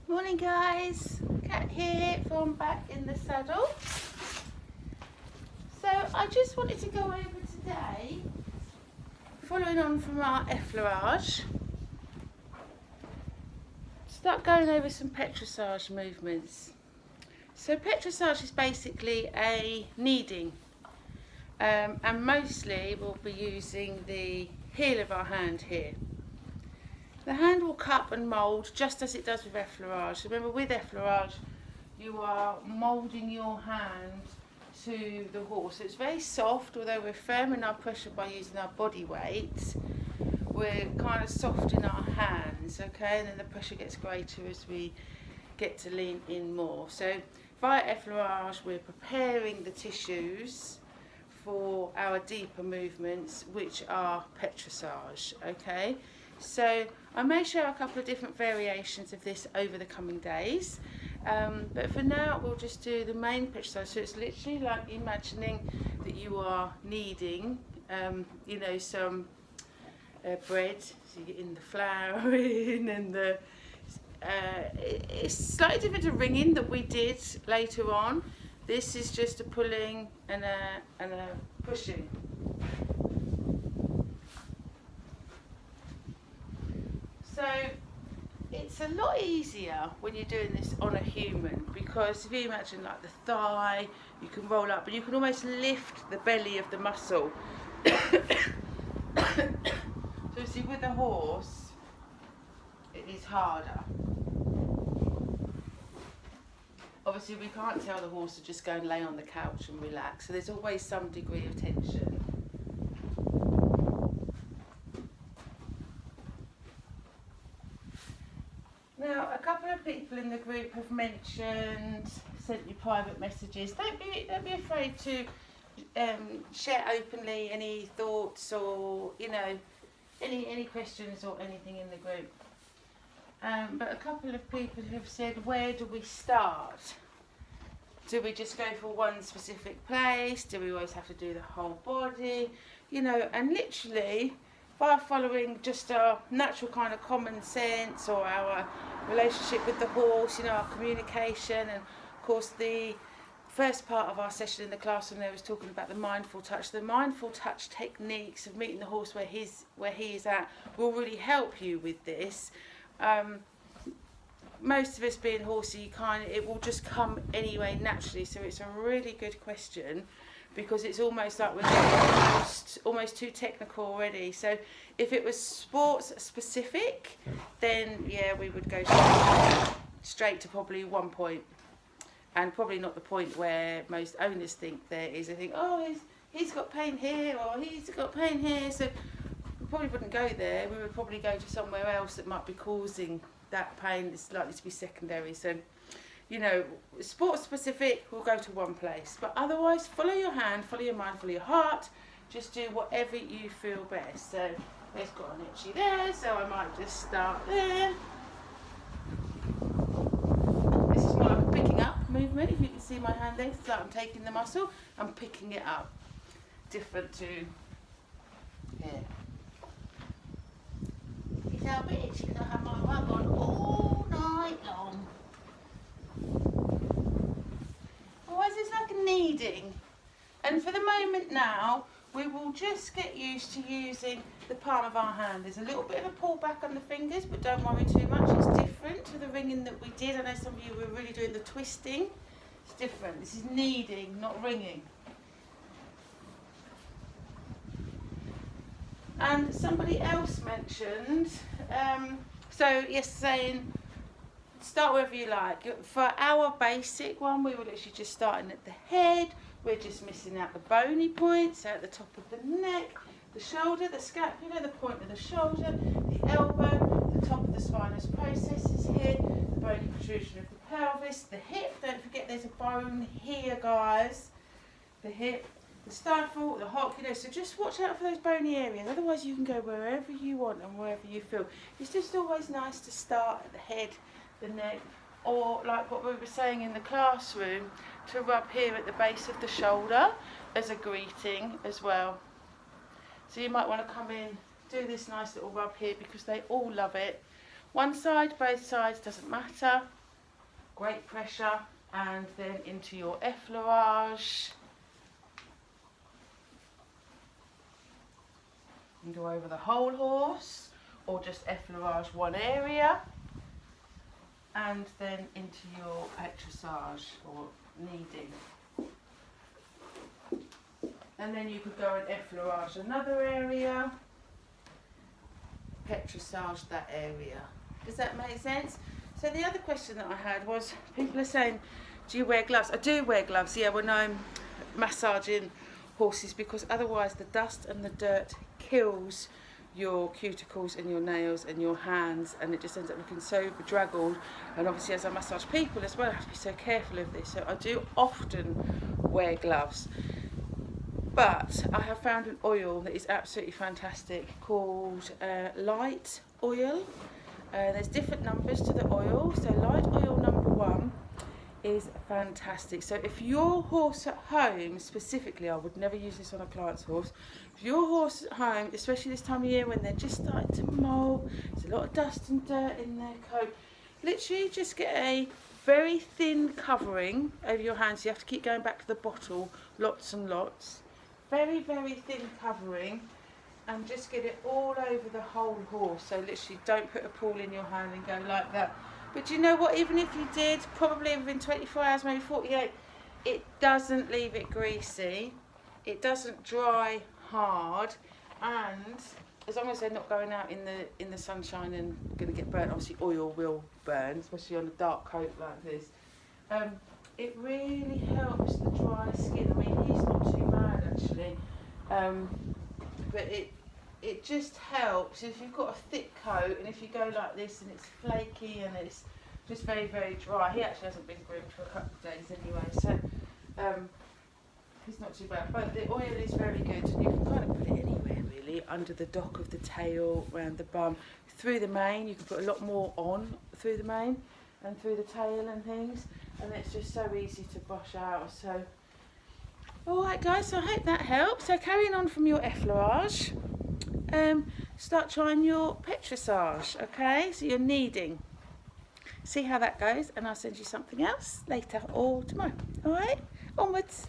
Morning guys, Kat here from Back in the Saddle. So I just wanted to go over today, following on from our effleurage, start going over some PETRISSAGE movements. So PETRISSAGE is basically a kneading, and mostly we'll be using the heel of our hand here. The hand will cup and mould just as it does with effleurage. Remember, with effleurage you are moulding your hand to the horse. So it's very soft, although we're firm in our pressure by using our body weight. We're kind of soft in our hands, okay, and then the pressure gets greater as we get to lean in more. So via effleurage we're preparing the tissues for our deeper movements, which are PETRISSAGE, okay. So I may show a couple of different variations of this over the coming days, but for now we'll just do the main PETRISSAGE. So it's literally like imagining that you are kneading, you know, some bread. So you get in the flour in, and the it's slightly different to ringing that we did later on. This is just a pulling and a pushing. So it's a lot easier when you're doing this on a human, because if you imagine like the thigh, you can roll up and you can almost lift the belly of the muscle. So see, with a horse it is harder. Obviously we can't tell the horse to just go and lay on the couch and relax, so there's always some degree of tension. Now, a couple of people in the group have mentioned, sent you private messages. Don't be afraid to share openly any thoughts or, you know, any questions or anything in the group. But a couple of people have said, where do we start? Do we just go for one specific place? Do we always have to do the whole body? You know, and literally by following just our natural kind of common sense, or our relationship with the horse, you know, our communication. And of course the first part of our session in the classroom there was talking about the mindful touch. The mindful touch techniques of meeting the horse where he is at will really help you with this. Most of us being horsey, it will just come anyway naturally. So it's a really good question, because it's almost like we're getting almost too technical already. So if it was sports specific, then yeah, we would go straight to probably one point, and probably not the point where most owners think there is. They think, oh, he's got pain here, or he's got pain here. So we probably wouldn't go there. We would probably go to somewhere else that might be causing that pain that's likely to be secondary. So, you know, sports specific, we'll go to one place. But otherwise, follow your hand, follow your mind, follow your heart. Just do whatever you feel best. So there's got an itchy there, so I might just start there. This is more like a picking up movement. If you can see my hand there, it's like I'm taking the muscle, I'm picking it up. Different to here. It's a bit itchy because I have my rug on all night long. Otherwise it's like a kneading. And for the moment now, we will just get used to using the palm of our hand. There's a little bit of a pull back on the fingers, but don't worry too much. It's different to the ringing that we did. I know some of you were really doing the twisting. It's different. This is kneading, not ringing. And somebody else mentioned, so yes, saying start wherever you like. For our basic one, we were literally just starting at the head. We're just missing out the boney points, so at the top of the neck, the shoulder, the scapula, the point of the shoulder, the elbow, the top of the spinous processes here, the bony protrusion of the pelvis, the hip. Don't forget there's a bone here, guys. The hip, the stifle, the hock, you know, so just watch out for those bony areas. Otherwise you can go wherever you want and wherever you feel. It's just always nice to start at the head, the neck, or like what we were saying in the classroom, to rub here at the base of the shoulder as a greeting as well. So you might want to come in, do this nice little rub here, because they all love it. One side, both sides, doesn't matter. great pressure, and then into your effleurage. And go over the whole horse, or just effleurage one area, and then into your PETRISSAGE or kneading. And then you could go and effleurage another area, PETRISSAGE that area. Does that make sense? So the other question that I had was, people are saying, do you wear gloves? I do wear gloves, yeah, when I'm massaging horses, because otherwise the dust and the dirt kills your cuticles and your nails and your hands, and it just ends up looking so bedraggled. And obviously as I massage people as well, I have to be so careful of this, so I do often wear gloves. But I have found an oil that is absolutely fantastic called light oil. There's different numbers to the oil, so light oil number 1 is fantastic. So if your horse at home, specifically, I would never use this on a client's horse. If your horse at home, especially this time of year when they're just starting to moult, there's a lot of dust and dirt in their coat, literally just get a very thin covering over your hands. You have to keep going back to the bottle lots and lots. Very, very thin covering, and just get it all over the whole horse. So literally don't put a pawl in your hand and go like that. But you know what, even if you did, probably within 24 hours, maybe 48, it doesn't leave it greasy, it doesn't dry hard, and as long as they're not going out in the sunshine and going to get burnt, obviously oil will burn, especially on a dark coat like this. It really helps the dry skin. I mean, he's not too bad actually, but it just helps if you've got a thick coat, and if you go like this and it's flaky and it's just very, very dry. He actually hasn't been groomed for a couple of days anyway, so he's not too bad. But the oil is very good, and you can kind of put it anywhere really, under the dock of the tail, around the bum, through the mane. You can put a lot more on through the mane and through the tail and things, and it's just so easy to brush out. So alright guys, so I hope that helps. So carrying on from your effleurage, start trying your PETRISSAGE, okay? So you're kneading. See how that goes, and I'll send you something else later or tomorrow. Alright, onwards.